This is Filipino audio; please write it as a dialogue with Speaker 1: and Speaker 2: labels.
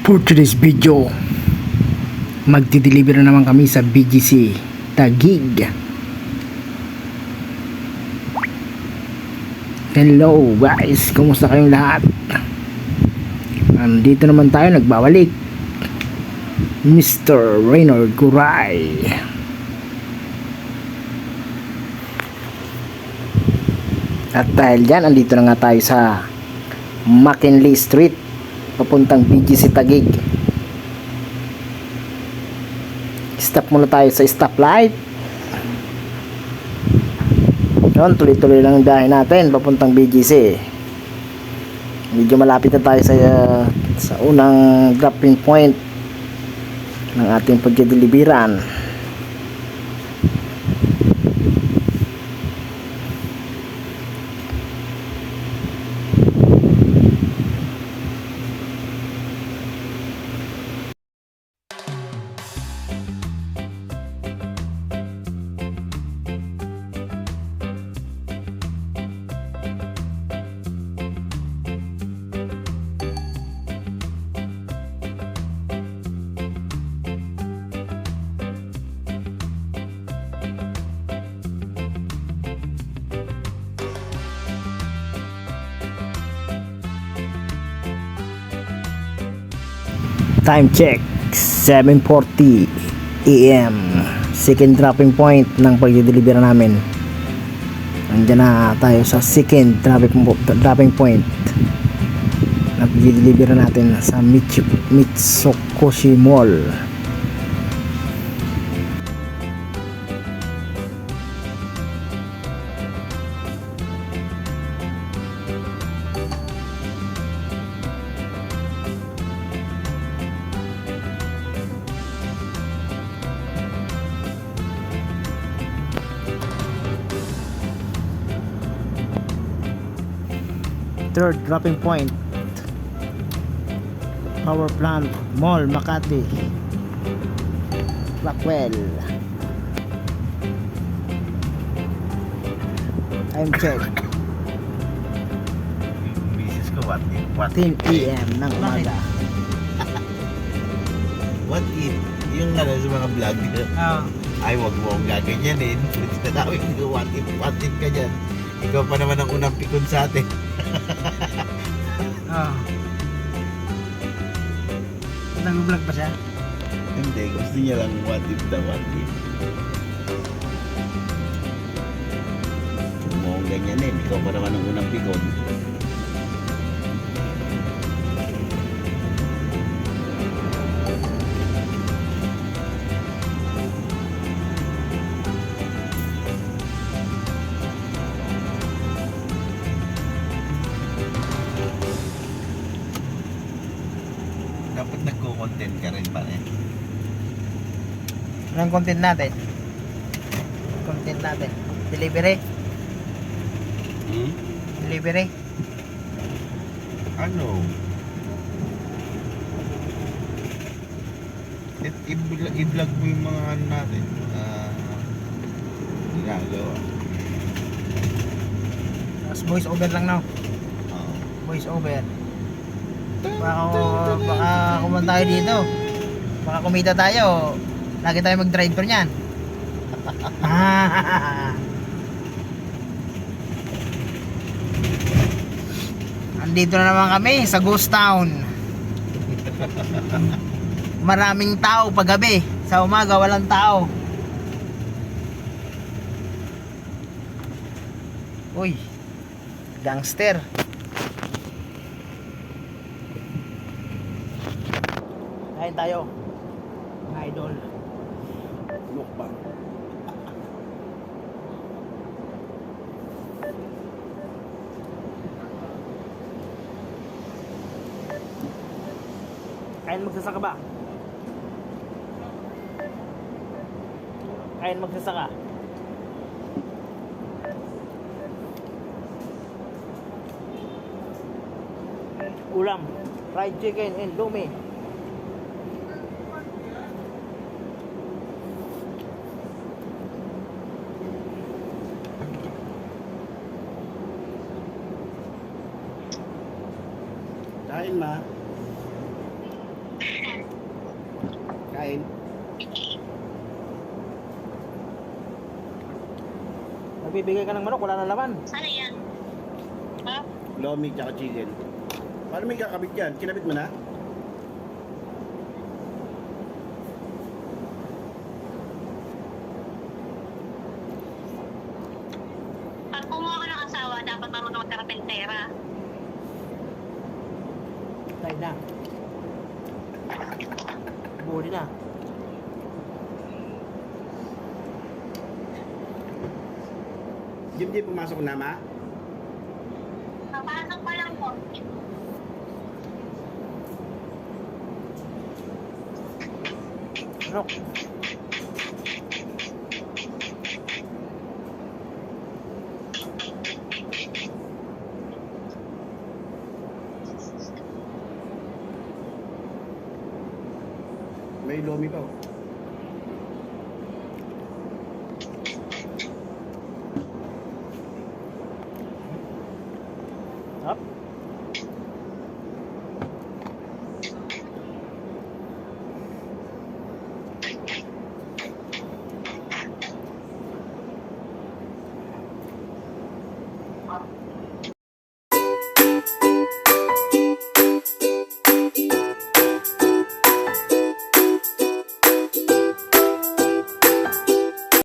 Speaker 1: For today's video, magdi-deliver na naman kami sa BGC Taguig. Hello guys, kumusta kayong lahat? Andito naman tayo, nagbabalik Mr. Reynard Guray. At dahil dyan, andito na nga tayo sa McKinley Street papuntang BGC Taguig. Stop muna tayo sa stoplight. Yun, tuloy-tuloy lang ang biyahe natin papuntang BGC. Medyo malapit na tayo sa unang dropping point ng ating pagdideliveran. Time check, 7:40 AM. Second dropping point ng pagdideliver namin. Andiyan na tayo sa second dropping point na pagdideliver natin sa Mitsukoshi Mall. Third dropping point, Power Plant Mall, Makati, Blackwell. Time check,
Speaker 2: Misis ko, what
Speaker 1: 10 AM ng umaga.
Speaker 2: What if, yung sa mga vlog nila, ay wag mo akong gaganyanin. Tatawin ko, what if ka dyan. Ikaw pa naman ang unang pikon sa atin.
Speaker 1: Nag-vlog pa siya?
Speaker 2: Hindi, gusto niya lang what if. Huwag mo akong ganyanin. Ikaw pa naman ang unang pikon. Dapat nagko-content ka rin pa rin.
Speaker 1: Anong content natin? Content natin. Delivery? Delivery?
Speaker 2: Ano? I-vlog mo yung mga ano natin. Ginagawa.
Speaker 1: Tapos voice over lang no?
Speaker 2: Oo.
Speaker 1: Voice over. Baka kuman tayo dito. Baka kumita tayo. Lagi tayo mag-drive tour niyan. Andito na naman kami sa Ghost Town. Maraming tao paggabi. Sa umaga walang tao. Uy, gangster. Kain tayo, mga idol.
Speaker 2: Mukbang.
Speaker 1: Kain magsasaka ba? Kain magsasaka. Ulam, fried chicken and lumi.
Speaker 2: Kain ma. kumain.
Speaker 1: Nagbibigay ka ng manok, wala na laman.
Speaker 3: Sana yan. Ha?
Speaker 2: Lomi tsaka chicken. Paano may kakabit yan? Kinabit mo na?
Speaker 3: Pag kumuha ka ng asawa, dapat marunong magkarapentera.
Speaker 1: Tayo na. Buli na.
Speaker 2: Jim, pumasok na, ma?
Speaker 3: Papasok pa lang po.
Speaker 1: Manok.
Speaker 2: May lomi pa, oh.
Speaker 1: Up.